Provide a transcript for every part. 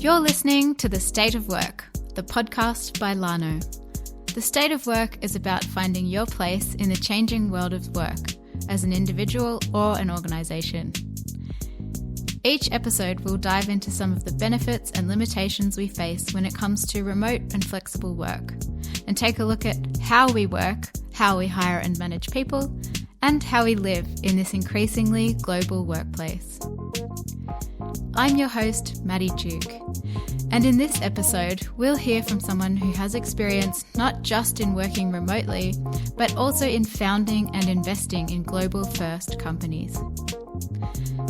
You're listening to The State of Work, the podcast by Lano. The State of Work is about finding your place in the changing world of work as an individual or an organisation. Each episode will dive into some of the benefits and limitations we face when it comes to remote and flexible work, and take a look at how we work, how we hire and manage people, and how we live in this increasingly global workplace. I'm your host, Maddie Duke, and in this episode, we'll hear from someone who has experience not just in working remotely, but also in founding and investing in global first companies.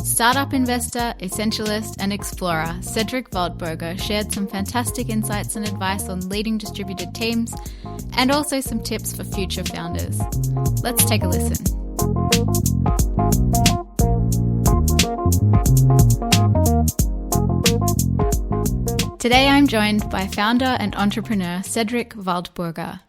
Startup investor, essentialist, and explorer Cédric Waldburger shared some fantastic insights and advice on leading distributed teams, and also some tips for future founders. Let's take a listen. Today I'm joined by founder and entrepreneur Cédric Waldburger.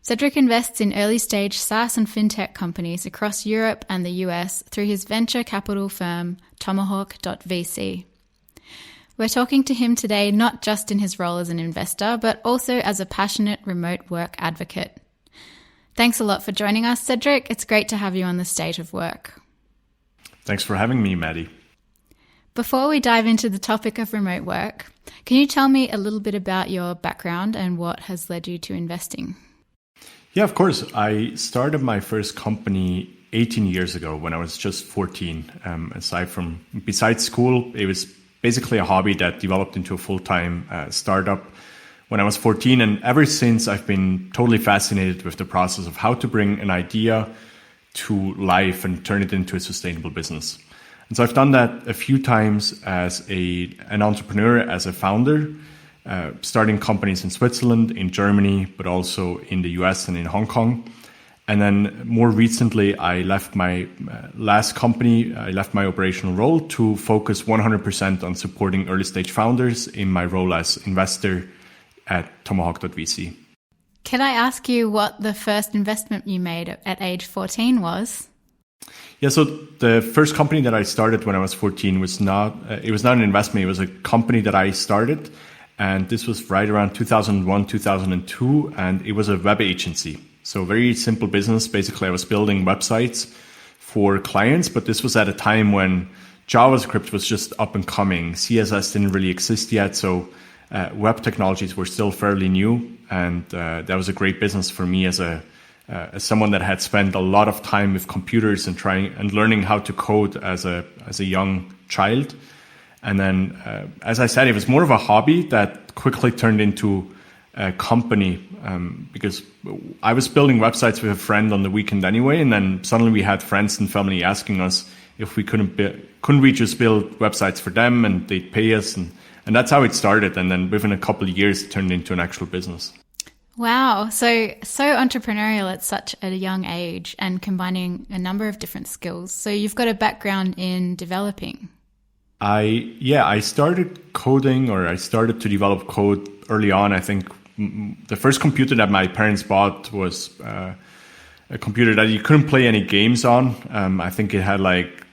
Cédric invests in early-stage SaaS and FinTech companies across Europe and the US through his venture capital firm, Tomahawk.VC. We're talking to him today not just in his role as an investor, but also as a passionate remote work advocate. Thanks a lot for joining us, Cédric. It's great to have you on The State of Work. Thanks for having me, Maddie. Before we dive into the topic of remote work, can you tell me a little bit about your background and what has led you to investing? Yeah, of course. I started my first company 18 years ago when I was just 14. Besides school, it was basically a hobby that developed into a full-time startup when I was 14. And ever since, I've been totally fascinated with the process of how to bring an idea to life and turn it into a sustainable business. And so I've done that a few times as an entrepreneur, as a founder, starting companies in Switzerland, in Germany, but also in the US and in Hong Kong. And then more recently, I left my last company, I left my operational role to focus 100% on supporting early stage founders in my role as investor at Tomahawk.VC. Can I ask you what the first investment you made at age 14 was? Yeah, so the first company that I started when I was 14 was not an investment. It was a company that I started. And this was right around 2001, 2002. And it was a web agency. So very simple business. Basically, I was building websites for clients. But this was at a time when JavaScript was just up and coming. CSS didn't really exist yet. So web technologies were still fairly new. And that was a great business for me as someone that had spent a lot of time with computers and learning how to code as a young child. And then, as I said, it was more of a hobby that quickly turned into a company because I was building websites with a friend on the weekend anyway. And then suddenly we had friends and family asking us if we couldn't we just build websites for them and they'd pay us. And that's how it started. And then within a couple of years, it turned into an actual business. Wow. So entrepreneurial at such a young age and combining a number of different skills. So you've got a background in developing. I started coding, or I started to develop code early on. I think the first computer that my parents bought was a computer that you couldn't play any games on. I think it had like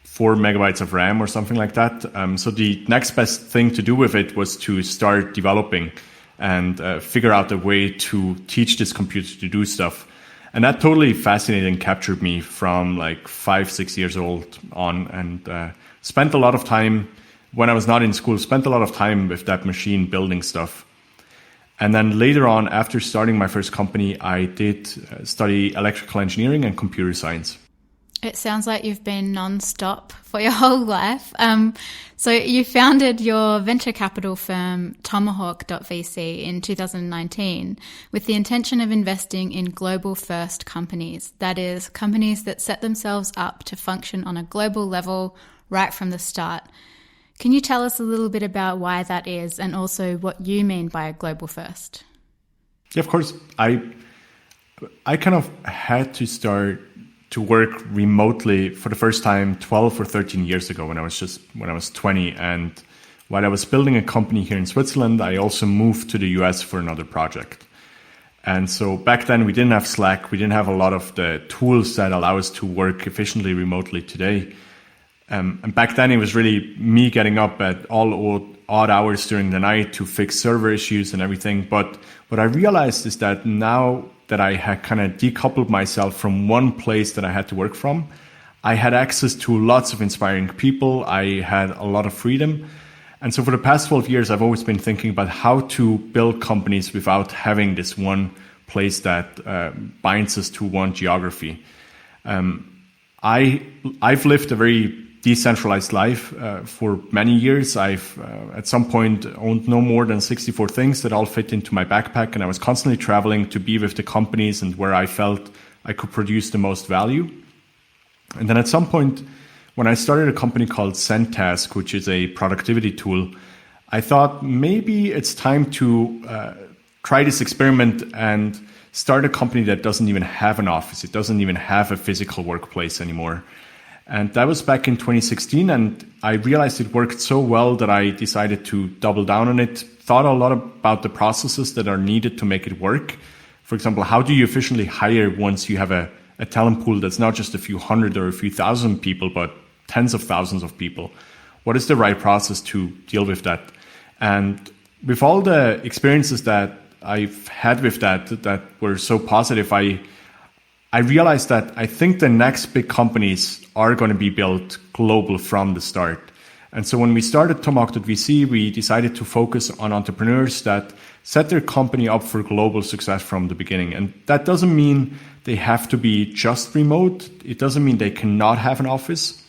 4 megabytes of RAM or something like that. So the next best thing to do with it was to start developing and figure out a way to teach this computer to do stuff. And that totally fascinated and captured me from like 5-6 years old on, and spent a lot of time when I was not in school, spent a lot of time with that machine building stuff. And then later on, after starting my first company, I did study electrical engineering and computer science. It sounds like you've been non-stop for your whole life. So you founded your venture capital firm, Tomahawk.VC, in 2019 with the intention of investing in global first companies. That is, companies that set themselves up to function on a global level right from the start. Can you tell us a little bit about why that is and also what you mean by a global first? Yeah, of course. I kind of had to start to work remotely for the first time 12 or 13 years ago when I was 20. And while I was building a company here in Switzerland, I also moved to the US for another project. And so back then we didn't have Slack. We didn't have a lot of the tools that allow us to work efficiently remotely today. And back then it was really me getting up at all odd hours during the night to fix server issues and everything. But what I realized is that now that I had kind of decoupled myself from one place that I had to work from, I had access to lots of inspiring people. I had a lot of freedom. And so for the past 12 years, I've always been thinking about how to build companies without having this one place that binds us to one geography. I've lived a very decentralized life for many years. I've at some point owned no more than 64 things that all fit into my backpack, and I was constantly traveling to be with the companies and where I felt I could produce the most value. And then at some point, when I started a company called Zendesk, which is a productivity tool, I thought maybe it's time to try this experiment and start a company that doesn't even have an office. It doesn't even have a physical workplace anymore. And that was back in 2016. And I realized it worked so well that I decided to double down on it, thought a lot about the processes that are needed to make it work. For example, how do you efficiently hire once you have a talent pool that's not just a few hundred or a few thousand people, but tens of thousands of people? What is the right process to deal with that? And with all the experiences that I've had with that were so positive, I realized that I think the next big companies are going to be built global from the start. And so when we started Tomahawk.VC, we decided to focus on entrepreneurs that set their company up for global success from the beginning. And that doesn't mean they have to be just remote. It doesn't mean they cannot have an office.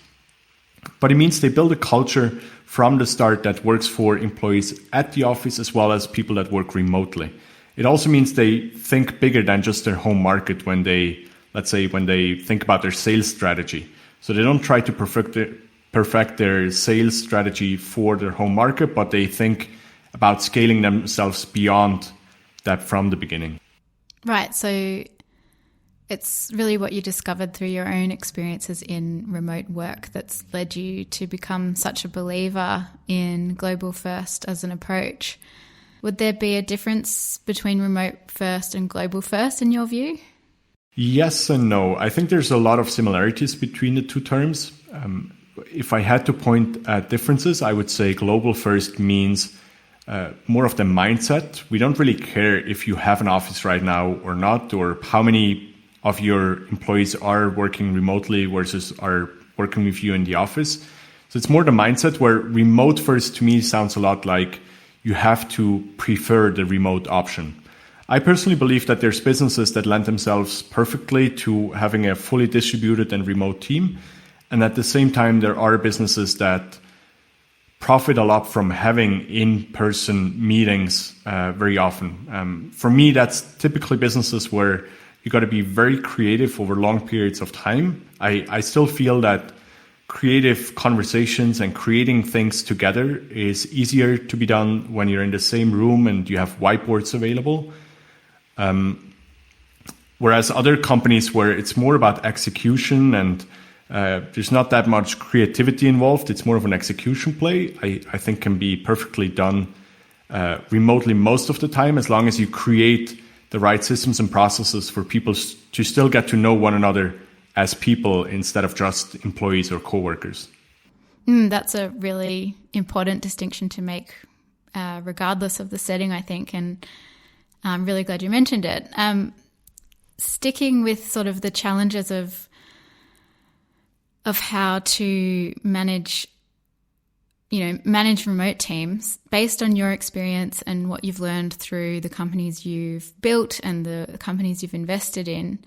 But it means they build a culture from the start that works for employees at the office as well as people that work remotely. It also means they think bigger than just their home market when they think about their sales strategy. So they don't try to perfect their sales strategy for their home market, but they think about scaling themselves beyond that from the beginning. Right. So it's really what you discovered through your own experiences in remote work that's led you to become such a believer in global first as an approach. Would there be a difference between remote first and global first in your view? Yes and no. I think there's a lot of similarities between the two terms. If I had to point at differences, I would say global first means more of the mindset. We don't really care if you have an office right now or not, or how many of your employees are working remotely versus are working with you in the office. So it's more the mindset, where remote first to me sounds a lot like you have to prefer the remote option. I personally believe that there's businesses that lend themselves perfectly to having a fully distributed and remote team. And at the same time, there are businesses that profit a lot from having in-person meetings very often. For me, that's typically businesses where you got to be very creative over long periods of time. I still feel that creative conversations and creating things together is easier to be done when you're in the same room and you have whiteboards available. Whereas other companies where it's more about execution and there's not that much creativity involved, it's more of an execution play, I think can be perfectly done remotely most of the time, as long as you create the right systems and processes for people to still get to know one another as people instead of just employees or coworkers. That's a really important distinction to make, regardless of the setting, I think, and I'm really glad you mentioned it. Sticking with sort of the challenges of how to manage remote teams, based on your experience and what you've learned through the companies you've built and the companies you've invested in,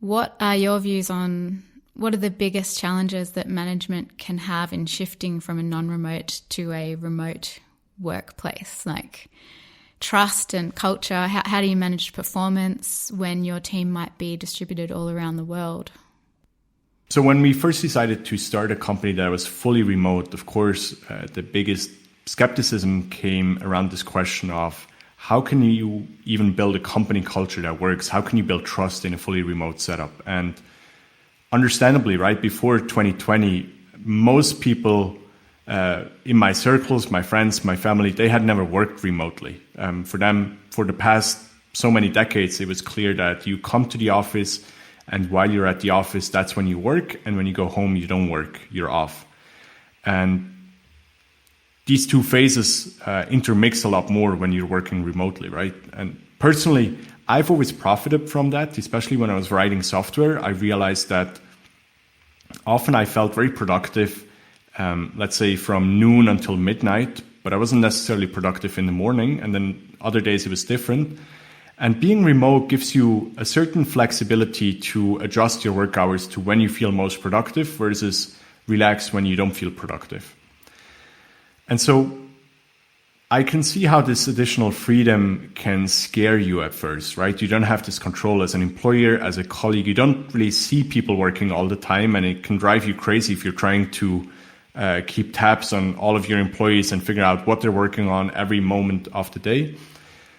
what are your views on what are the biggest challenges that management can have in shifting from a non-remote to a remote workplace? Like trust and culture, how do you manage performance when your team might be distributed all around the world? So when we first decided to start a company that was fully remote, of course, the biggest skepticism came around this question of how can you even build a company culture that works? How can you build trust in a fully remote setup? And understandably, right, before 2020, most people in my circles, my friends, my family, they had never worked remotely. For them, for the past so many decades, it was clear that you come to the office, and while you're at the office, that's when you work. And when you go home, you don't work, you're off. And these two phases intermix a lot more when you're working remotely, right? And personally, I've always profited from that, especially when I was writing software. I realized that often I felt very productive, let's say from noon until midnight, but I wasn't necessarily productive in the morning. And then other days it was different. And being remote gives you a certain flexibility to adjust your work hours to when you feel most productive versus relax when you don't feel productive. And so I can see how this additional freedom can scare you at first, right? You don't have this control as an employer, as a colleague. You don't really see people working all the time, and it can drive you crazy if you're trying to keep tabs on all of your employees and figure out what they're working on every moment of the day.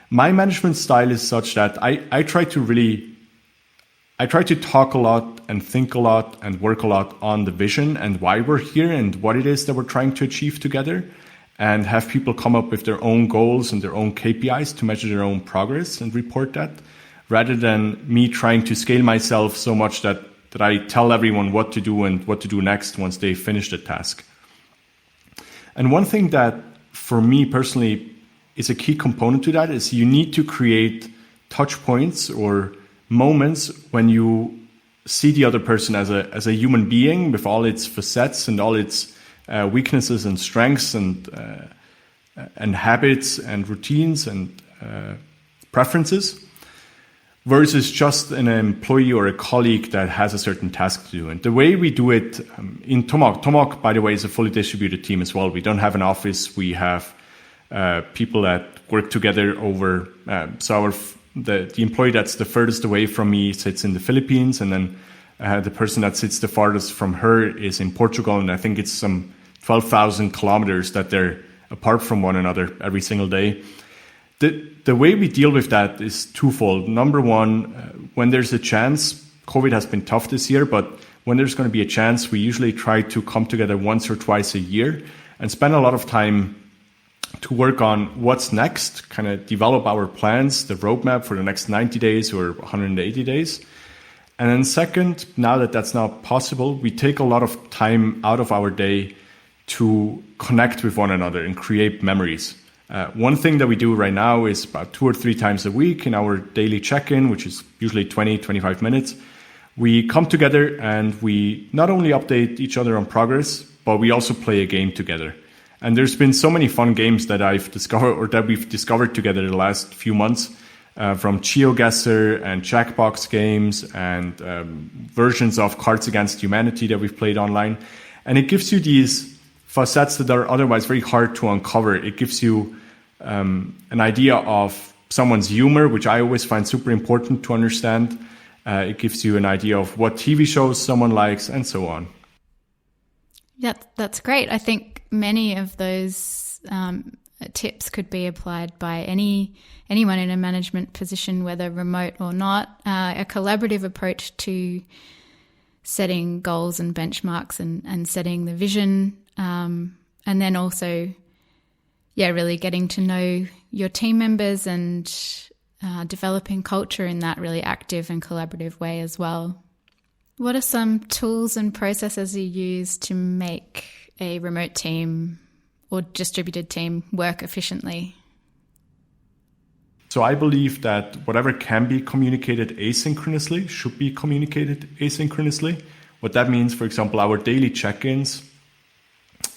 My management style is such that I try to talk a lot and think a lot and work a lot on the vision and why we're here and what it is that we're trying to achieve together, and have people come up with their own goals and their own KPIs to measure their own progress and report that, rather than me trying to scale myself so much that I tell everyone what to do and what to do next once they finish the task. And one thing that for me personally is a key component to that is you need to create touch points or moments when you see the other person as a human being with all its facets and all its weaknesses and strengths and habits and routines and preferences, versus just an employee or a colleague that has a certain task to do. And the way we do it in Tomahawk, by the way, is a fully distributed team as well. We don't have an office. We have people that work together over. So the employee that's the furthest away from me sits in the Philippines, and then the person that sits the farthest from her is in Portugal, and I think it's some 12,000 kilometers that they're apart from one another every single day. The way we deal with that is twofold. Number one, when there's a chance, COVID has been tough this year, but when there's going to be a chance, we usually try to come together once or twice a year and spend a lot of time to work on what's next, kind of develop our plans, the roadmap for the next 90 days or 180 days. And then second, now that that's not possible, we take a lot of time out of our day to connect with one another and create memories. One thing that we do right now is about 2 or 3 times a week in our daily check-in, which is usually 20, 25 minutes. We come together and we not only update each other on progress, but we also play a game together. And there's been so many fun games that I've discovered or that we've discovered together the last few months, from GeoGuessr and Jackbox games and versions of Cards Against Humanity that we've played online. And it gives you these facets that are otherwise very hard to uncover. It gives you an idea of someone's humor, which I always find super important to understand. It gives you an idea of what TV shows someone likes and so on. Yeah, that's great. I think many of those tips could be applied by anyone in a management position, whether remote or not. A collaborative approach to setting goals and benchmarks and setting the vision, and then also, really getting to know your team members and developing culture in that really active and collaborative way as well. What are some tools and processes you use to make a remote team or distributed team work efficiently? So I believe that whatever can be communicated asynchronously should be communicated asynchronously. What that means, for example, our daily check-ins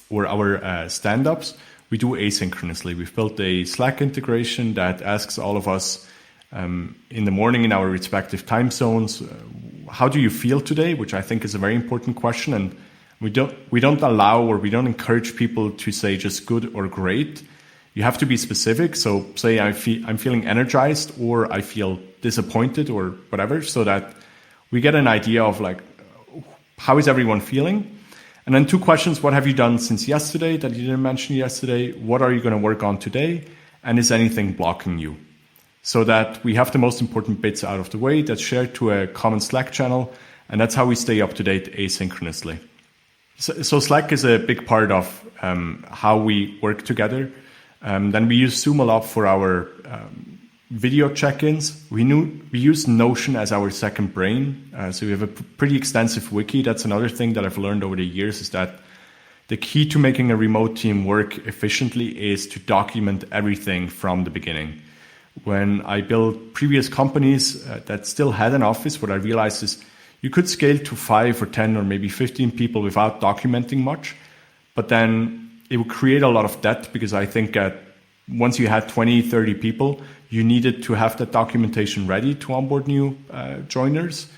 or our stand-ups, we do asynchronously. We've built a Slack integration that asks all of us in the morning in our respective time zones, how do you feel today? Which I think is a very important question. And we don't allow or we don't encourage people to say just good or great. You have to be specific. So say I'm feeling energized or I feel disappointed or whatever, so that we get an idea of like, how is everyone feeling? And then 2 questions. What have you done since yesterday that you didn't mention yesterday? What are you going to work on today? And is anything blocking you? So that we have the most important bits out of the way, that's shared to a common Slack channel. And that's how we stay up to date asynchronously. So Slack is a big part of how we work together. Then we use Zoom a lot for our video check-ins. We use Notion as our second brain. So we have a pretty extensive wiki. That's another thing that I've learned over the years, is that the key to making a remote team work efficiently is to document everything from the beginning. When I built previous companies that still had an office, what I realized is you could scale to 5 or 10 or maybe 15 people without documenting much, but then it would create a lot of debt, because I think once you had 20, 30 people, you needed to have that documentation ready to onboard new joiners.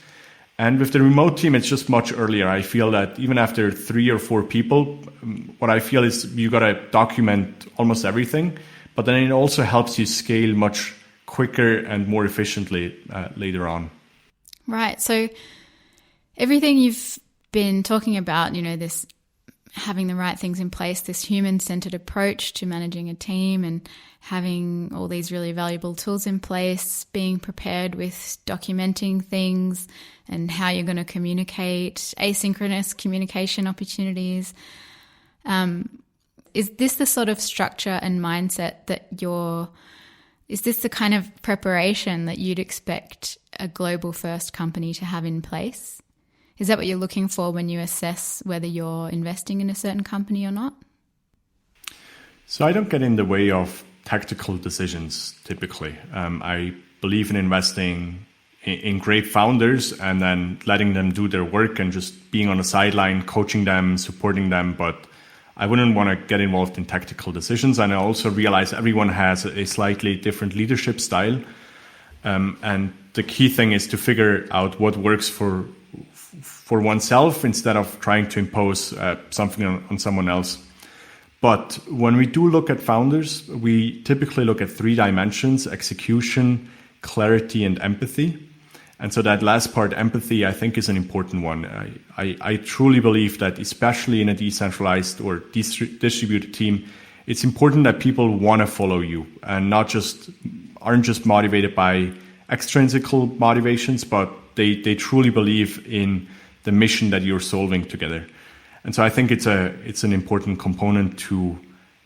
And with the remote team, it's just much earlier. I feel that even after 3 or 4 people, what I feel is you got to document almost everything, but then it also helps you scale much quicker and more efficiently later on. Right. So everything you've been talking about, this having the right things in place, this human-centered approach to managing a team and having all these really valuable tools in place, being prepared with documenting things and how you're going to communicate, asynchronous communication opportunities. Is this the sort of structure and mindset is this the kind of preparation that you'd expect a global first company to have in place? Is that what you're looking for when you assess whether you're investing in a certain company or not? So I don't get in the way of tactical decisions typically. I believe in investing in great founders and then letting them do their work and just being on the sideline, coaching them, supporting them. But I wouldn't want to get involved in tactical decisions. And I also realize everyone has a slightly different leadership style. And the key thing is to figure out what works for oneself instead of trying to impose something on someone else. But when we do look at founders, we typically look at 3 dimensions: execution, clarity, and empathy. And so that last part, empathy, I think is an important one. I truly believe that, especially in a decentralized or distributed team, it's important that people want to follow you and aren't just motivated by extrinsical motivations, but they truly believe in the mission that you're solving together. And so I think it's an important component to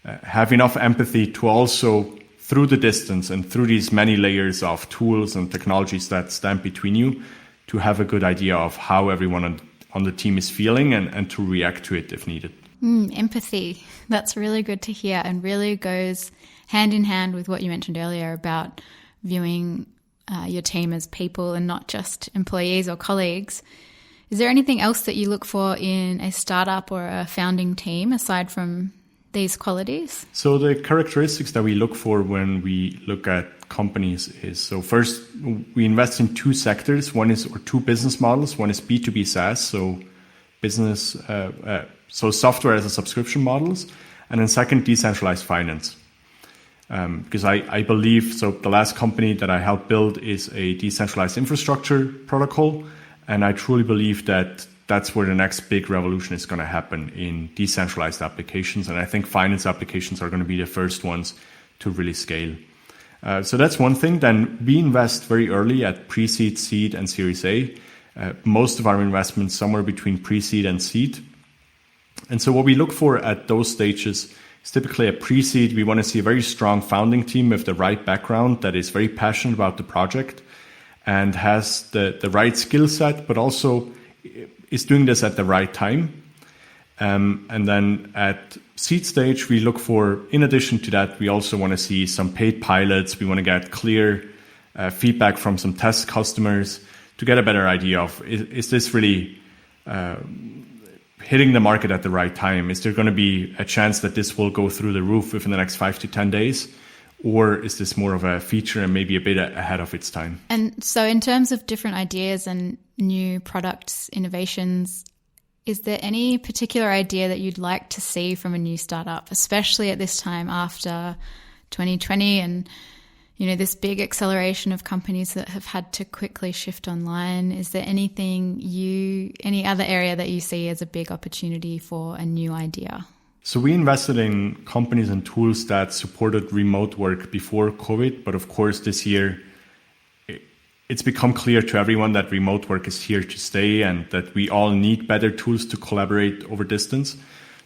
have enough empathy to also, through the distance and through these many layers of tools and technologies that stand between you, to have a good idea of how everyone on the team is feeling and to react to it if needed. Empathy. That's really good to hear, and really goes hand in hand with what you mentioned earlier about viewing your team as people and not just employees or colleagues. Is there anything else that you look for in a startup or a founding team aside from these qualities? So the characteristics that we look for when we look at companies is, so first, we invest in 2 sectors. 2 business models. One is B2B SaaS, so business, so software as a subscription models. And then second, decentralized finance. Because I believe, so the last company that I helped build is a decentralized infrastructure protocol. And I truly believe that that's where the next big revolution is going to happen in decentralized applications. And I think finance applications are going to be the first ones to really scale. So that's one thing. Then we invest very early at pre-seed, seed, and Series A. Most of our investments somewhere between pre-seed and seed. And so what we look for at those stages is typically a pre-seed. We want to see a very strong founding team with the right background that is very passionate about the project and has the right skill set, but also is doing this at the right time. And then at seed stage, we look for, in addition to that, we also want to see some paid pilots. We want to get clear feedback from some test customers to get a better idea of, is this really hitting the market at the right time? Is there going to be a chance that this will go through the roof within the next 5 to 10 days? Or is this more of a feature and maybe a bit ahead of its time? And so in terms of different ideas and new products, innovations, is there any particular idea that you'd like to see from a new startup, especially at this time after 2020 and, this big acceleration of companies that have had to quickly shift online? Is there any other area that you see as a big opportunity for a new idea? So we invested in companies and tools that supported remote work before COVID. But of course, this year, it's become clear to everyone that remote work is here to stay and that we all need better tools to collaborate over distance.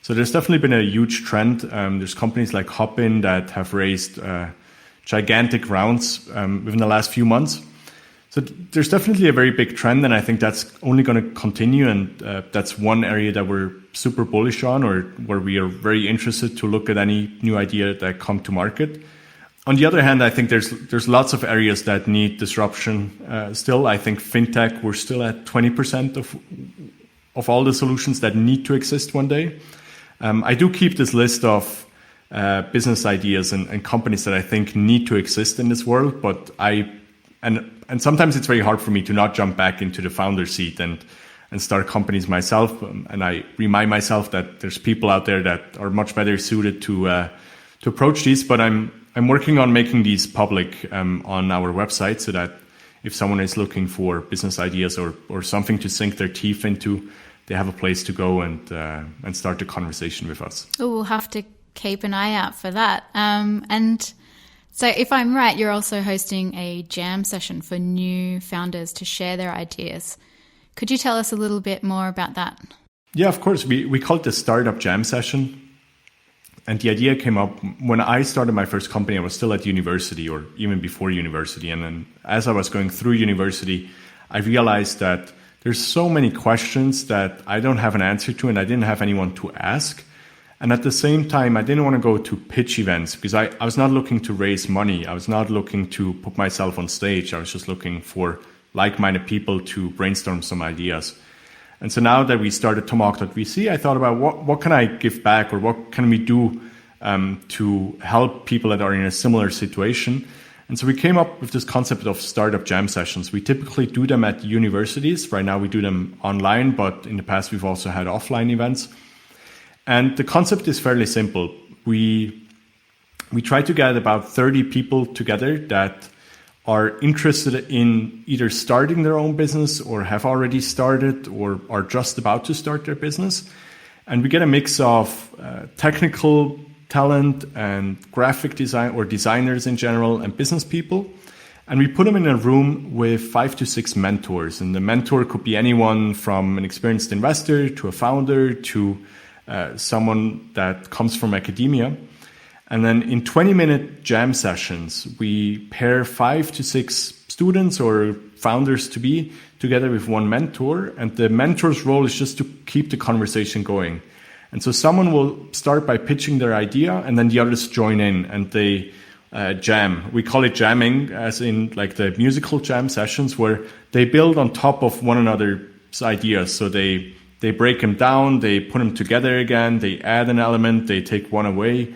So there's definitely been a huge trend. There's companies like Hopin that have raised gigantic rounds within the last few months. So there's definitely a very big trend, and I think that's only going to continue. And that's one area that we're super bullish on, or where we are very interested to look at any new idea that come to market. On the other hand, I think there's lots of areas that need disruption still. I think fintech, we're still at 20% of all the solutions that need to exist one day. I do keep this list of business ideas and companies that I think need to exist in this world, but and sometimes it's very hard for me to not jump back into the founder seat and start companies myself. And I remind myself that there's people out there that are much better suited to approach these. But I'm working on making these public on our website, so that if someone is looking for business ideas or something to sink their teeth into, they have a place to go and start the conversation with us. Oh, we'll have to keep an eye out for that. And so if I'm right, you're also hosting a jam session for new founders to share their ideas. Could you tell us a little bit more about that? Yeah, of course. We call it the Startup Jam Session. And the idea came up when I started my first company. I was still at university, or even before university. And then as I was going through university, I realized that there's so many questions that I don't have an answer to, and I didn't have anyone to ask. And at the same time, I didn't want to go to pitch events, because I was not looking to raise money. I was not looking to put myself on stage. I was just looking for like-minded people to brainstorm some ideas. And so now that we started Tomahawk.VC, I thought about what can I give back, or what can we do to help people that are in a similar situation. And so we came up with this concept of startup jam sessions. We typically do them at universities. Right now we do them online, but in the past we've also had offline events. And the concept is fairly simple. We try to get about 30 people together that are interested in either starting their own business, or have already started, or are just about to start their business. And we get a mix of technical talent and graphic design, or designers in general, and business people. And we put them in a room with 5 to 6 mentors. And the mentor could be anyone from an experienced investor to a founder to someone that comes from academia. And then in 20-minute jam sessions, we pair 5 to 6 students or founders to be together with one mentor. And the mentor's role is just to keep the conversation going. And so someone will start by pitching their idea, and then the others join in and they jam. We call it jamming, as in like the musical jam sessions, where they build on top of one another's ideas. So they break them down, they put them together again, they add an element, they take one away.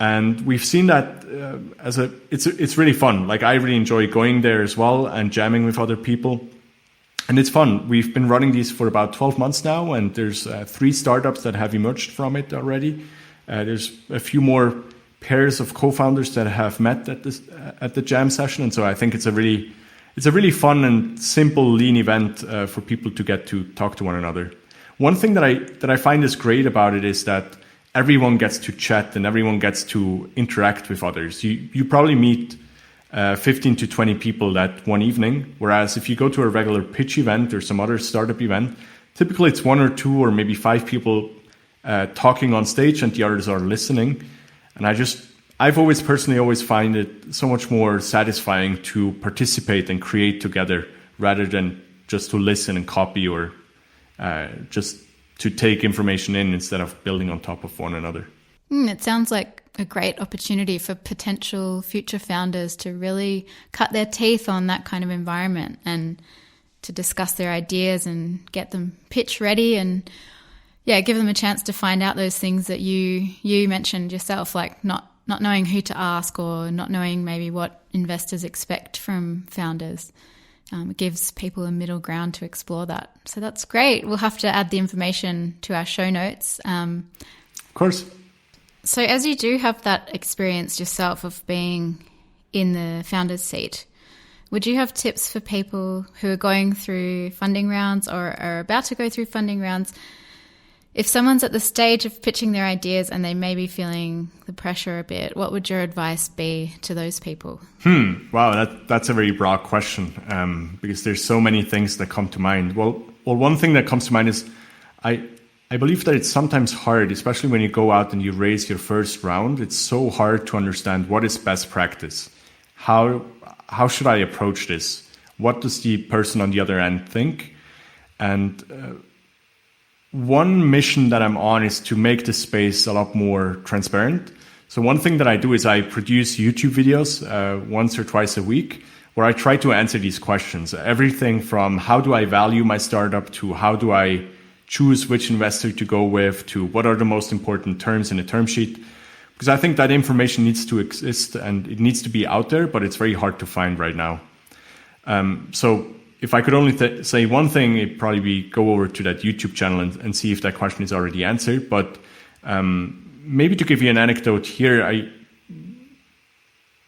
And we've seen that it's really fun. Like, I really enjoy going there as well and jamming with other people. And it's fun. We've been running these for about 12 months now, and there's 3 startups that have emerged from it already. There's a few more pairs of co-founders that have met at the jam session. And so I think it's a really fun and simple, lean event for people to get to talk to one another. One thing that I find is great about it is that everyone gets to chat and everyone gets to interact with others. You probably meet 15 to 20 people that one evening, whereas if you go to a regular pitch event or some other startup event, typically it's 1 or 2 or maybe 5 people talking on stage and the others are listening. And I've always personally find it so much more satisfying to participate and create together rather than just to listen and copy, or just to take information in instead of building on top of one another. It sounds like a great opportunity for potential future founders to really cut their teeth on that kind of environment and to discuss their ideas and get them pitch ready, and give them a chance to find out those things that you mentioned yourself, like not knowing who to ask, or not knowing maybe what investors expect from founders. It gives people a middle ground to explore that. So that's great. We'll have to add the information to our show notes. Of course. So as you do have that experience yourself of being in the founder's seat, would you have tips for people who are going through funding rounds or are about to go through funding rounds? If someone's at the stage of pitching their ideas and they may be feeling the pressure a bit, what would your advice be to those people? Wow, that's a very broad question, because there's so many things that come to mind. Well, one thing that comes to mind is I believe that it's sometimes hard, especially when you go out and you raise your first round. It's so hard to understand what is best practice. How should I approach this? what does the person on the other end think? And one mission that I'm on is to make the space a lot more transparent. So one thing that I do is I produce YouTube videos once or twice a week where I try to answer these questions. Everything from how do I value my startup to how do I choose which investor to go with to what are the most important terms in a term sheet. Because I think that information needs to exist and it needs to be out there, but it's very hard to find right now. So if I could only say one thing, it'd probably be go over to that YouTube channel and see if that question is already answered. But maybe to give you an anecdote here,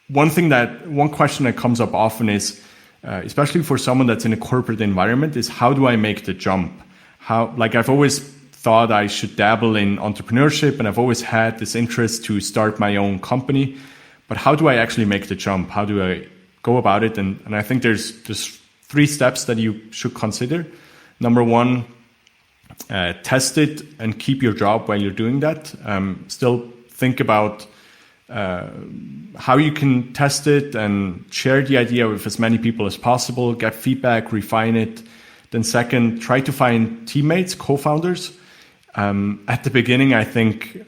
one question that comes up often is, especially for someone that's in a corporate environment, is how do I make the jump? I've always thought I should dabble in entrepreneurship, and I've always had this interest to start my own company. But how do I actually make the jump? How do I go about it? And I think there's 3 steps that you should consider. Number 1, test it and keep your job while you're doing that. Still think about how you can test it and share the idea with as many people as possible, get feedback, refine it. Then second, try to find teammates, co-founders. At the beginning, I think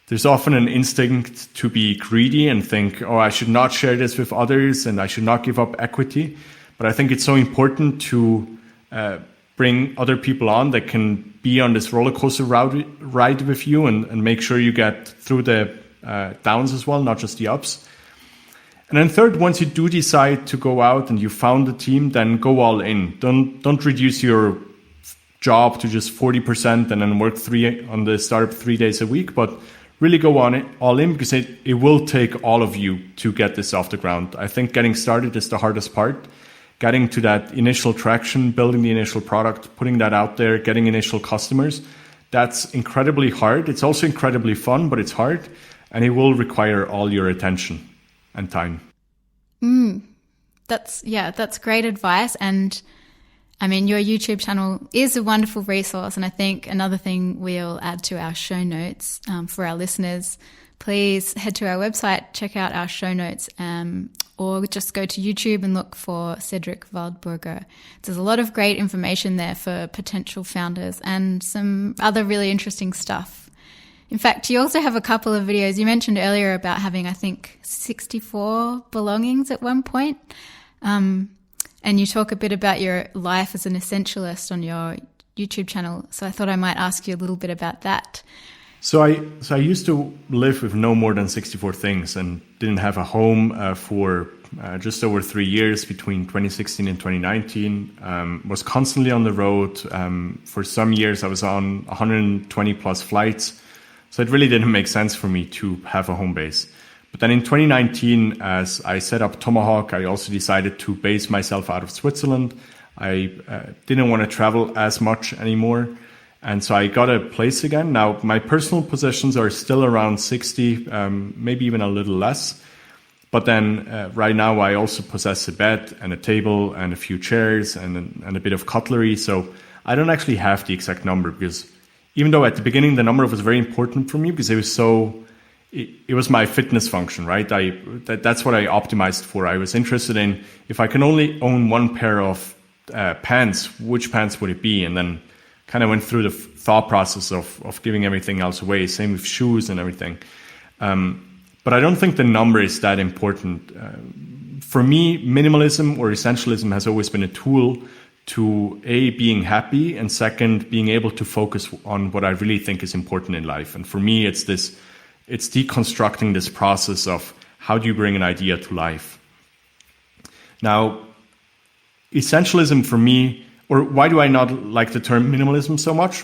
there's often an instinct to be greedy and think, oh, I should not share this with others and I should not give up equity. But I think it's so important to bring other people on that can be on this roller coaster ride with you and make sure you get through the downs as well, not just the ups. And then third, once you do decide to go out and you found a team, then go all in. Don't reduce your job to just 40% and then work on the startup 3 days a week, but really go on it all in, because it will take all of you to get this off the ground. I think getting started is the hardest part. Getting to that initial traction, building the initial product, putting that out there, getting initial customers, that's incredibly hard. It's also incredibly fun, but it's hard, and it will require all your attention and time. That's great advice. And I mean, your YouTube channel is a wonderful resource. And I think another thing we'll add to our show notes for our listeners, please head to our website, check out our show notes, or just go to YouTube and look for Cédric Waldburger. There's a lot of great information there for potential founders and some other really interesting stuff. In fact, you also have a couple of videos. You mentioned earlier about having, I think, 64 belongings at one point. And you talk a bit about your life as an essentialist on your YouTube channel. So I thought I might ask you a little bit about that. So I used to live with no more than 64 things and didn't have a home for just over 3 years between 2016 and 2019. Was constantly on the road. For some years, I was on 120 plus flights. So it really didn't make sense for me to have a home base. But then in 2019, as I set up Tomahawk, I also decided to base myself out of Switzerland. I didn't want to travel as much anymore. And so I got a place again. Now, my personal possessions are still around 60, maybe even a little less. But then right now, I also possess a bed and a table and a few chairs and a bit of cutlery. So I don't actually have the exact number, because even though at the beginning the number was very important for me, because it was my fitness function, right? That's what I optimized for. I was interested in, if I can only own one pair of pants, which pants would it be? And then kind of went through the thought process of giving everything else away. Same with shoes and everything. But I don't think the number is that important. For me, minimalism or essentialism has always been a tool to being happy, and second, being able to focus on what I really think is important in life. And for me, it's deconstructing this process of how do you bring an idea to life. Now, essentialism for me, or why do I not like the term minimalism so much?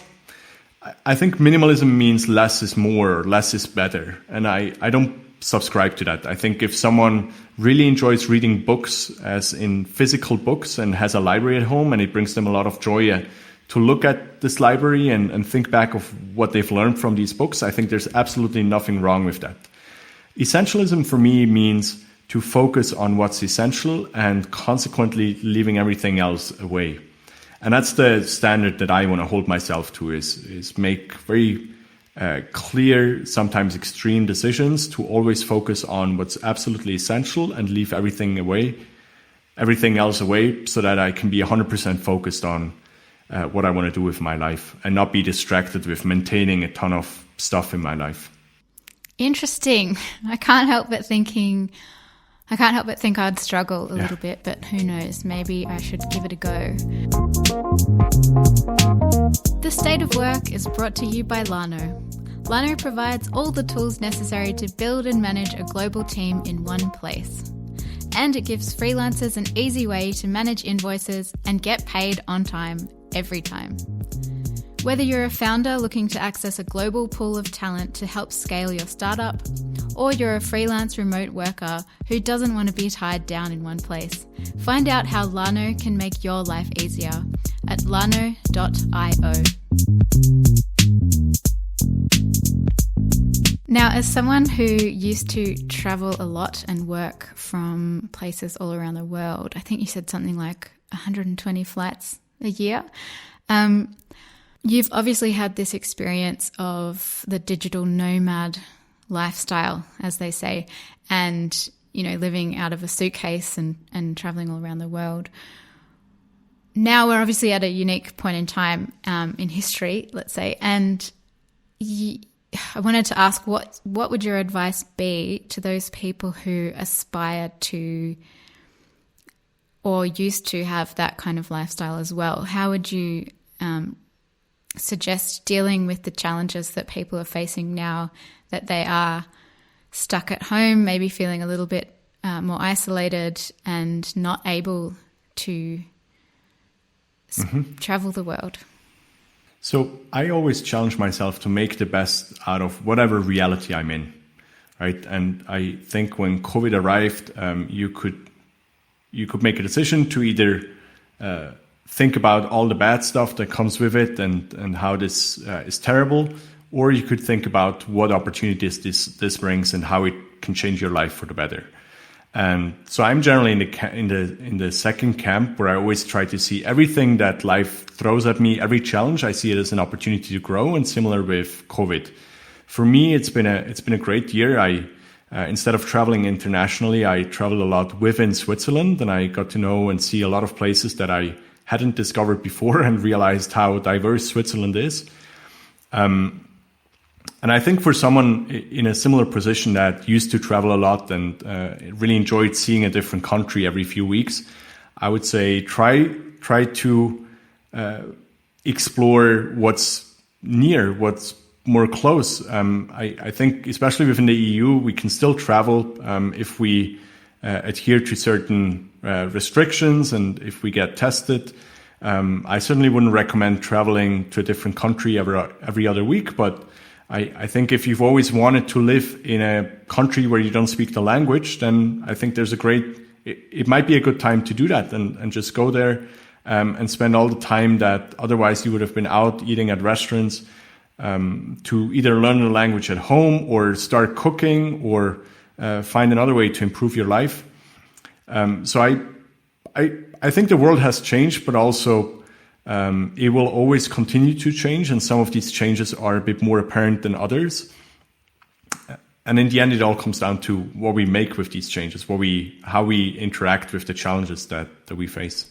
I think minimalism means less is more, or less is better. And I don't subscribe to that. I think if someone really enjoys reading books, as in physical books, and has a library at home, and it brings them a lot of joy to look at this library and think back of what they've learned from these books, I think there's absolutely nothing wrong with that. Essentialism for me means to focus on what's essential and consequently leaving everything else away. And that's the standard that I want to hold myself to, is make very clear, sometimes extreme decisions, to always focus on what's absolutely essential and leave everything away. everything else away so that I can be 100% focused on what I want to do with my life and not be distracted with maintaining a ton of stuff in my life. Interesting. I can't help but think I'd struggle a little bit, but who knows? Maybe I should give it a go. The State of Work is brought to you by Lano. Lano provides all the tools necessary to build and manage a global team in one place. And it gives freelancers an easy way to manage invoices and get paid on time, every time. Whether you're a founder looking to access a global pool of talent to help scale your startup, or you're a freelance remote worker who doesn't want to be tied down in one place, find out how Lano can make your life easier at lano.io. Now, as someone who used to travel a lot and work from places all around the world, I think you said something like 120 flights a year. You've obviously had this experience of the digital nomad lifestyle, as they say, and, you know, living out of a suitcase and traveling all around the world. Now we're obviously at a unique point in time in history, let's say, and I wanted to ask what would your advice be to those people who aspire to or used to have that kind of lifestyle as well? How would you suggest dealing with the challenges that people are facing now that they are stuck at home, maybe feeling a little bit more isolated and not able to travel the world? So I always challenge myself to make the best out of whatever reality I'm in, right? And I think when COVID arrived, you could make a decision to either think about all the bad stuff that comes with it and how this is terrible, or you could think about what opportunities this brings and how it can change your life for the better. And so I'm generally in the second camp, where I always try to see everything that life throws at me, every challenge, I see it as an opportunity to grow. And similar with COVID, for me, it's been a great year. I instead of traveling internationally, I traveled a lot within Switzerland, and I got to know and see a lot of places that I hadn't discovered before, and realized how diverse Switzerland is. And I think for someone in a similar position that used to travel a lot and really enjoyed seeing a different country every few weeks, I would say try to explore what's near, what's more close. I think especially within the EU, we can still travel if we adhere to certain restrictions and if we get tested. I certainly wouldn't recommend traveling to a different country every other week, but I think if you've always wanted to live in a country where you don't speak the language, then I think it might be a good time to do that and just go there and spend all the time that otherwise you would have been out eating at restaurants, to either learn the language at home or start cooking or find another way to improve your life. So I think the world has changed, but also it will always continue to change, and some of these changes are a bit more apparent than others. And in the end, it all comes down to what we make with these changes, how we interact with the challenges that we face.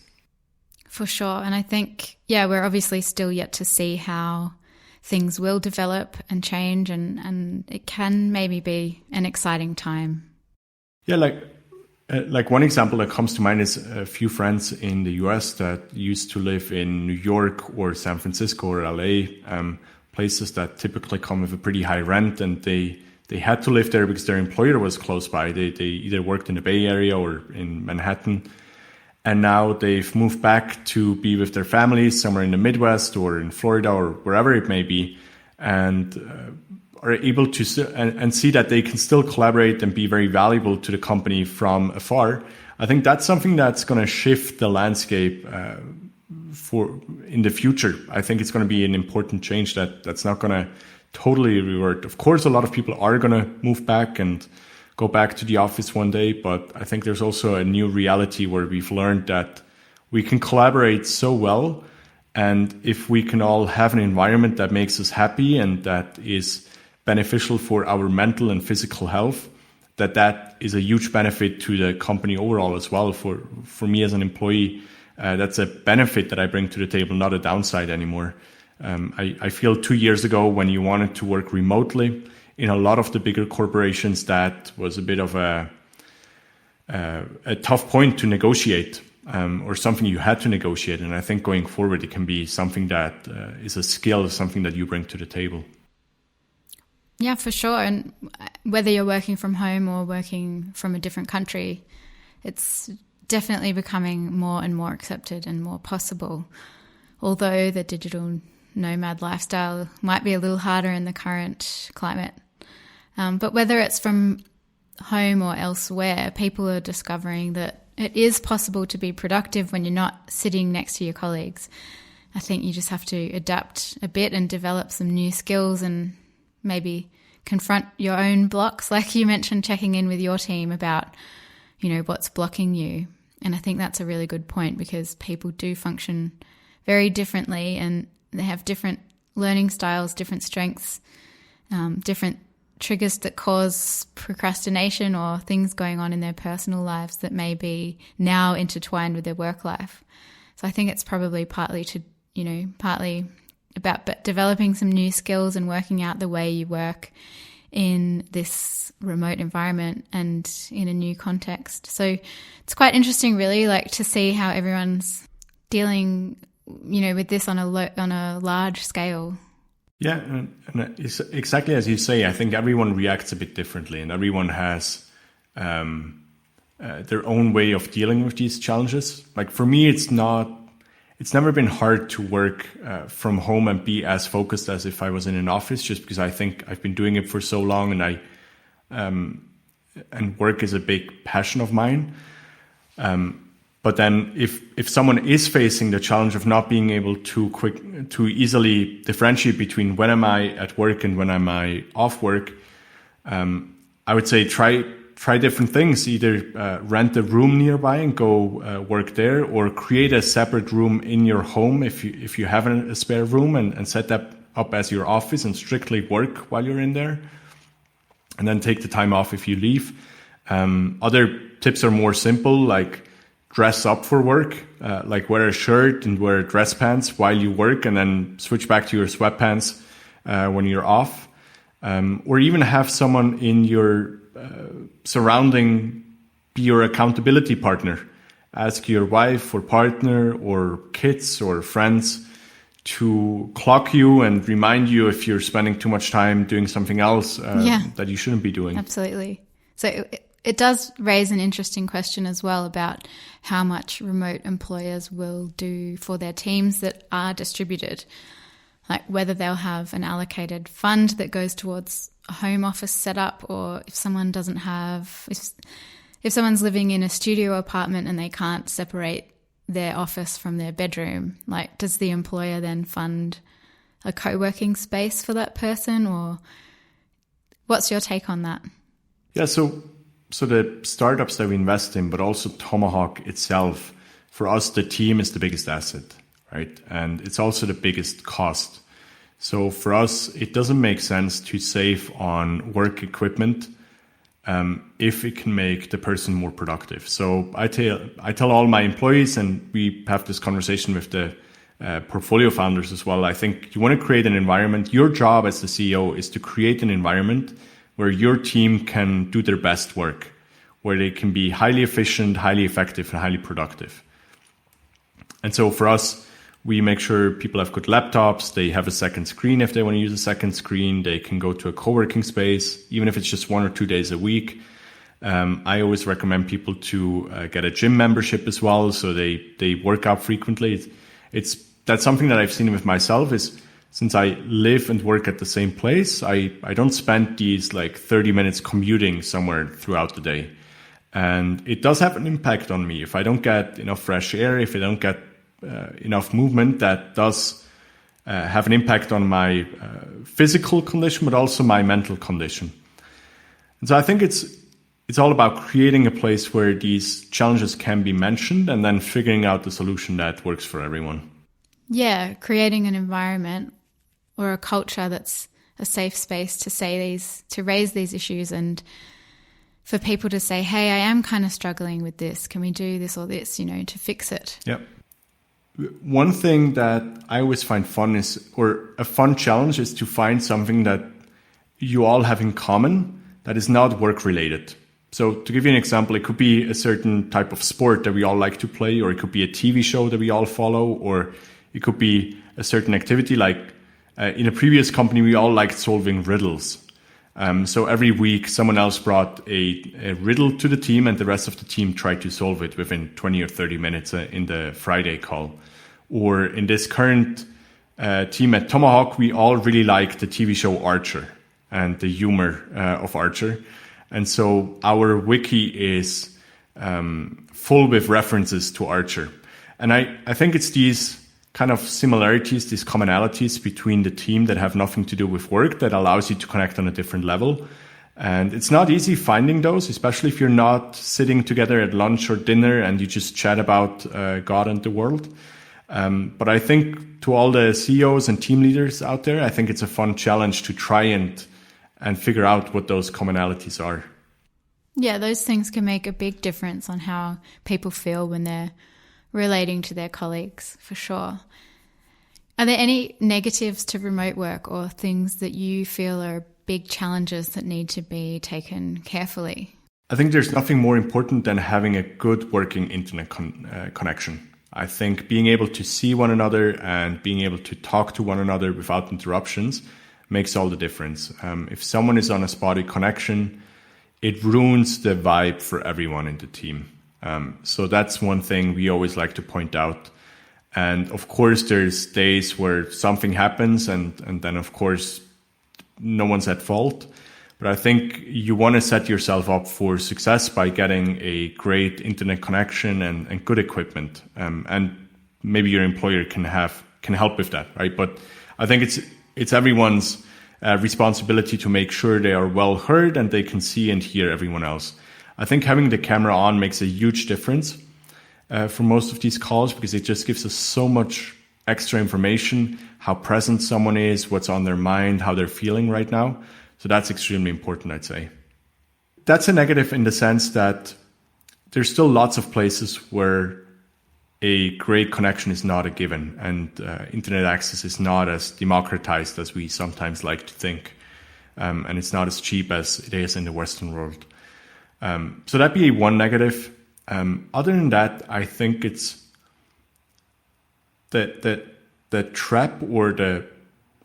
For sure. And I think, we're obviously still yet to see how things will develop and change, and it can maybe be an exciting time. Yeah, like one example that comes to mind is a few friends in the US that used to live in New York or San Francisco or LA, places that typically come with a pretty high rent, and they had to live there because their employer was close by. They either worked in the Bay Area or in Manhattan, and now they've moved back to be with their families somewhere in the Midwest or in Florida or wherever it may be, and are able to and see that they can still collaborate and be very valuable to the company from afar. I think that's something that's going to shift the landscape in the future. I think it's going to be an important change that's not going to totally revert. Of course, a lot of people are going to move back and go back to the office one day, but I think there's also a new reality where we've learned that we can collaborate so well, and if we can all have an environment that makes us happy and that is beneficial for our mental and physical health, that is a huge benefit to the company overall as well. For me as an employee, that's a benefit that I bring to the table, not a downside anymore. I feel 2 years ago when you wanted to work remotely in a lot of the bigger corporations, that was a bit of a tough point to negotiate, or something you had to negotiate. And I think going forward, it can be something that is a skill, something that you bring to the table. Yeah, for sure. And whether you're working from home or working from a different country, it's definitely becoming more and more accepted and more possible. Although the digital nomad lifestyle might be a little harder in the current climate. But whether it's from home or elsewhere, people are discovering that it is possible to be productive when you're not sitting next to your colleagues. I think you just have to adapt a bit and develop some new skills and maybe confront your own blocks, like you mentioned, checking in with your team about, what's blocking you. And I think that's a really good point, because people do function very differently and they have different learning styles, different strengths, different triggers that cause procrastination or things going on in their personal lives that may be now intertwined with their work life. So I think it's probably partly about developing some new skills and working out the way you work in this remote environment and in a new context. So it's quite interesting, really, like to see how everyone's dealing, with this on a large scale. Yeah, and it's exactly as you say. I think everyone reacts a bit differently, and everyone has their own way of dealing with these challenges. Like for me, it's never been hard to work from home and be as focused as if I was in an office, just because I think I've been doing it for so long, and and work is a big passion of mine. But then if someone is facing the challenge of not being able to easily differentiate between when am I at work and when am I off work, I would say try different things. Either rent a room nearby and go work there, or create a separate room in your home if you have a spare room, and set that up as your office and strictly work while you're in there, and then take the time off if you leave. Other tips are more simple, like dress up for work, like wear a shirt and wear dress pants while you work, and then switch back to your sweatpants when you're off. Or even have someone in your surrounding be your accountability partner. Ask your wife or partner or kids or friends to clock you and remind you if you're spending too much time doing something else that you shouldn't be doing. Absolutely. So it does raise an interesting question as well about how much remote employers will do for their teams that are distributed. Like whether they'll have an allocated fund that goes towards a home office setup, or if someone doesn't have, if someone's living in a studio apartment and they can't separate their office from their bedroom, like does the employer then fund a co-working space for that person, or what's your take on that? Yeah, so the startups that we invest in, but also Tomahawk itself, for us, the team is the biggest asset, right? And it's also the biggest cost. So for us, it doesn't make sense to save on work equipment if it can make the person more productive. So I tell all my employees, and we have this conversation with the portfolio founders as well. I think you want to create an environment. Your job as the CEO is to create an environment where your team can do their best work, where they can be highly efficient, highly effective, and highly productive. And so for us, we make sure people have good laptops, they have a second screen if they want to use a second screen, they can go to a co-working space, even if it's just 1 or 2 days a week. I always recommend people to get a gym membership as well, so they work out frequently. That's something that I've seen with myself is, since I live and work at the same place, I don't spend these like 30 minutes commuting somewhere throughout the day. And it does have an impact on me. If I don't get enough fresh air, if I don't get enough movement, that does have an impact on my physical condition, but also my mental condition. And so I think it's all about creating a place where these challenges can be mentioned and then figuring out the solution that works for everyone. Yeah, creating an environment or a culture that's a safe space to raise these issues and for people to say, hey, I am kind of struggling with this. Can we do this or this, to fix it? Yeah. One thing that I always find fun a fun challenge is to find something that you all have in common that is not work related. So to give you an example, it could be a certain type of sport that we all like to play, or it could be a TV show that we all follow, or it could be a certain activity. Like in a previous company, we all liked solving riddles. So every week, someone else brought a riddle to the team, and the rest of the team tried to solve it within 20 or 30 minutes in the Friday call. Or in this current team at Tomahawk, we all really like the TV show Archer and the humor of Archer. And so our wiki is full with references to Archer. And I think it's these kind of similarities, these commonalities between the team that have nothing to do with work that allows you to connect on a different level. And it's not easy finding those, especially if you're not sitting together at lunch or dinner and you just chat about God and the world. But I think to all the CEOs and team leaders out there, I think it's a fun challenge to try and figure out what those commonalities are. Yeah, those things can make a big difference on how people feel when they're relating to their colleagues, for sure. Are there any negatives to remote work or things that you feel are big challenges that need to be taken carefully? I think there's nothing more important than having a good working internet connection. I think being able to see one another and being able to talk to one another without interruptions makes all the difference. If someone is on a spotty connection, it ruins the vibe for everyone in the team. So that's one thing we always like to point out. And of course, there's days where something happens and then, of course, no one's at fault. But I think you want to set yourself up for success by getting a great internet connection and good equipment. And maybe your employer can help with that, right? But I think it's everyone's responsibility to make sure they are well heard and they can see and hear everyone else. I think having the camera on makes a huge difference for most of these calls, because it just gives us so much extra information, how present someone is, what's on their mind, how they're feeling right now. So that's extremely important, I'd say. That's a negative in the sense that there's still lots of places where a great connection is not a given, and internet access is not as democratized as we sometimes like to think. And it's not as cheap as it is in the Western world. So that'd be one negative. Other than that, I think it's the trap or the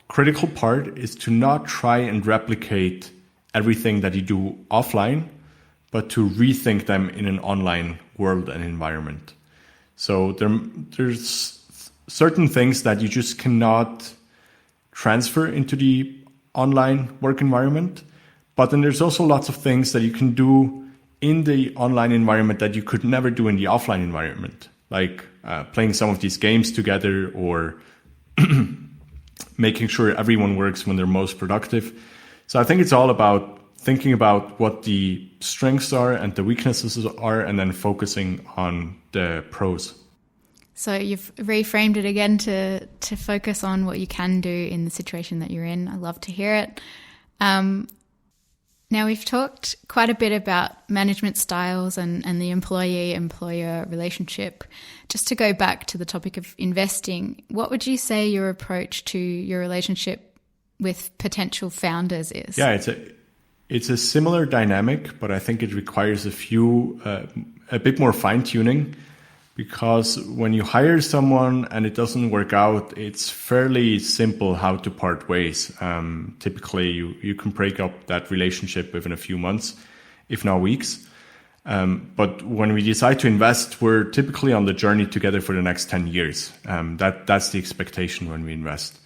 critical part is to not try and replicate everything that you do offline, but to rethink them in an online world and environment. So there's certain things that you just cannot transfer into the online work environment, but then there's also lots of things that you can do in the online environment that you could never do in the offline environment, like playing some of these games together or making sure everyone works when they're most productive. So I think it's all about thinking about what the strengths are and the weaknesses are, and then focusing on the pros. So you've reframed it again to focus on what you can do in the situation that you're in. I love to hear it. Now, we've talked quite a bit about management styles and the employee-employer relationship. Just to go back to the topic of investing, what would you say your approach to your relationship with potential founders is? Yeah, it's a similar dynamic, but I think it requires a bit more fine-tuning, because when you hire someone and it doesn't work out, it's fairly simple how to part ways. Typically, you can break up that relationship within a few months, if not weeks. But when we decide to invest, we're typically on the journey together for the next 10 years. That's the expectation when we invest.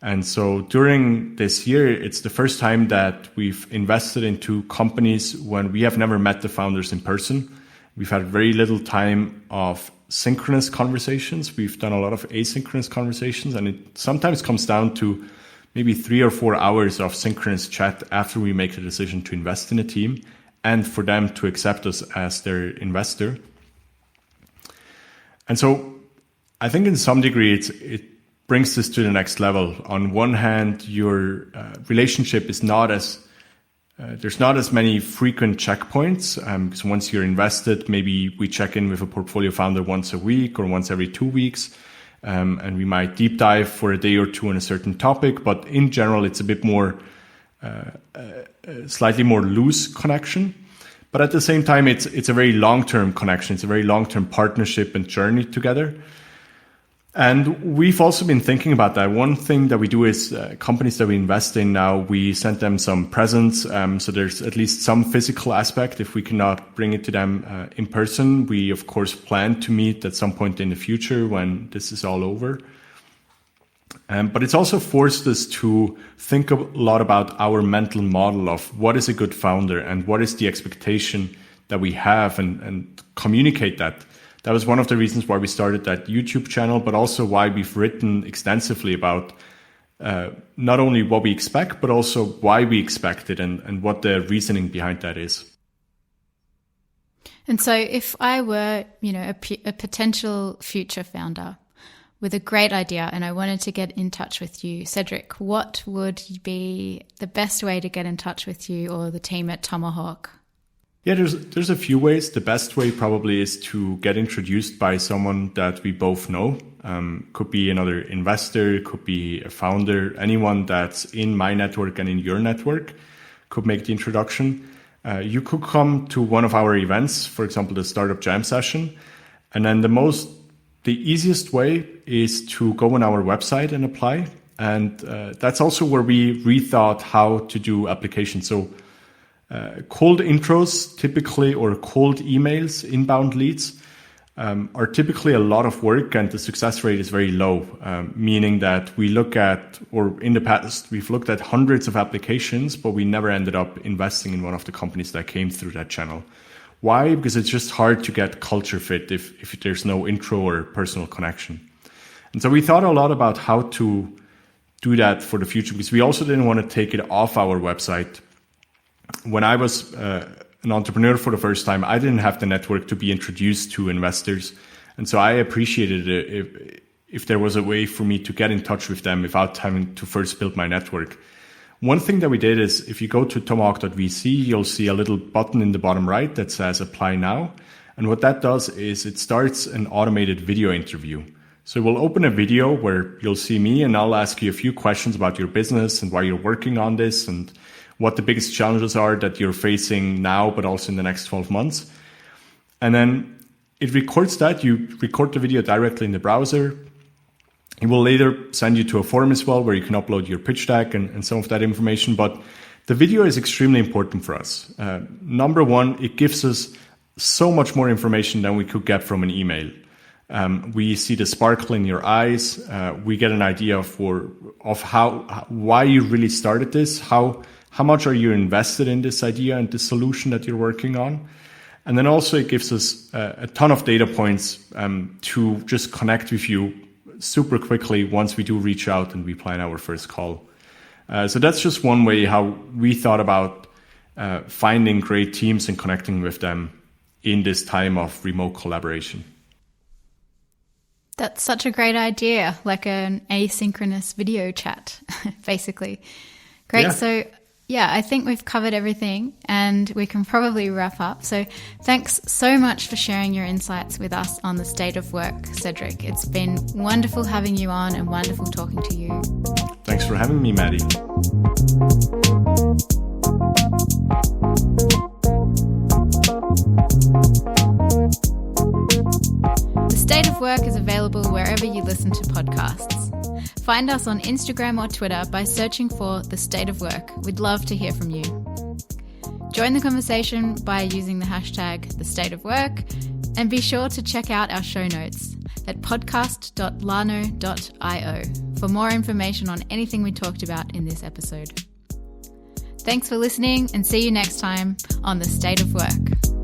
And so during this year, it's the first time that we've invested into companies when we have never met the founders in person. We've had very little time of synchronous conversations. We've done a lot of asynchronous conversations, and it sometimes comes down to maybe 3 or 4 hours of synchronous chat after we make the decision to invest in a team and for them to accept us as their investor. And so I think in some degree it brings this to the next level. On one hand, your relationship is not as there's not as many frequent checkpoints. Because once you're invested, maybe we check in with a portfolio founder once a week or once every 2 weeks. And we might deep dive for a day or two on a certain topic. But in general, it's a bit more, slightly more loose connection. But at the same time, it's a very long-term connection. It's a very long-term partnership and journey together. And we've also been thinking about that. One thing that we do is companies that we invest in now, we send them some presents. So there's at least some physical aspect. If we cannot bring it to them in person, we of course plan to meet at some point in the future when this is all over. But it's also forced us to think a lot about our mental model of what is a good founder and what is the expectation that we have and communicate that. That was one of the reasons why we started that YouTube channel, but also why we've written extensively about not only what we expect, but also why we expect it and what the reasoning behind that is. And so if I were, a potential future founder with a great idea and I wanted to get in touch with you, Cédric, what would be the best way to get in touch with you or the team at Tomahawk? Yeah, there's a few ways. The best way probably is to get introduced by someone that we both know. Could be another investor, could be a founder, anyone that's in my network and in your network could make the introduction. You could come to one of our events, for example, the Startup Jam session. And then the easiest way is to go on our website and apply. And that's also where we rethought how to do applications. So cold intros typically, or cold emails, inbound leads, are typically a lot of work and the success rate is very low, meaning that we look at, or in the past, we've looked at hundreds of applications, but we never ended up investing in one of the companies that came through that channel. Why? Because it's just hard to get culture fit if there's no intro or personal connection. And so we thought a lot about how to do that for the future, because we also didn't want to take it off our website. When I was an entrepreneur for the first time, I didn't have the network to be introduced to investors. And so I appreciated it if there was a way for me to get in touch with them without having to first build my network. One thing that we did is if you go to Tomahawk.VC, you'll see a little button in the bottom right that says Apply Now. And what that does is it starts an automated video interview. So we'll open a video where you'll see me and I'll ask you a few questions about your business and why you're working on this and what the biggest challenges are that you're facing now, but also in the next 12 months. And then it records that. You record the video directly in the browser. It will later send you to a form as well, where you can upload your pitch deck and some of that information. But the video is extremely important for us. Number one, it gives us so much more information than we could get from an email. We see the sparkle in your eyes. We get an idea of why you really started this, how much are you invested in this idea and this solution that you're working on? And then also it gives us a ton of data points to just connect with you super quickly once we do reach out and we plan our first call. So that's just one way how we thought about finding great teams and connecting with them in this time of remote collaboration. That's such a great idea, like an asynchronous video chat, basically. Great. Yeah. So yeah, I think we've covered everything and we can probably wrap up. So thanks so much for sharing your insights with us on the state of work, Cédric. It's been wonderful having you on and wonderful talking to you. Thanks for having me, Maddie. The State of Work is available wherever you listen to podcasts. Find us on Instagram or Twitter by searching for The State of Work. We'd love to hear from you. Join the conversation by using the hashtag The State of Work, and be sure to check out our show notes at podcast.lano.io for more information on anything we talked about in this episode. Thanks for listening and see you next time on The State of Work.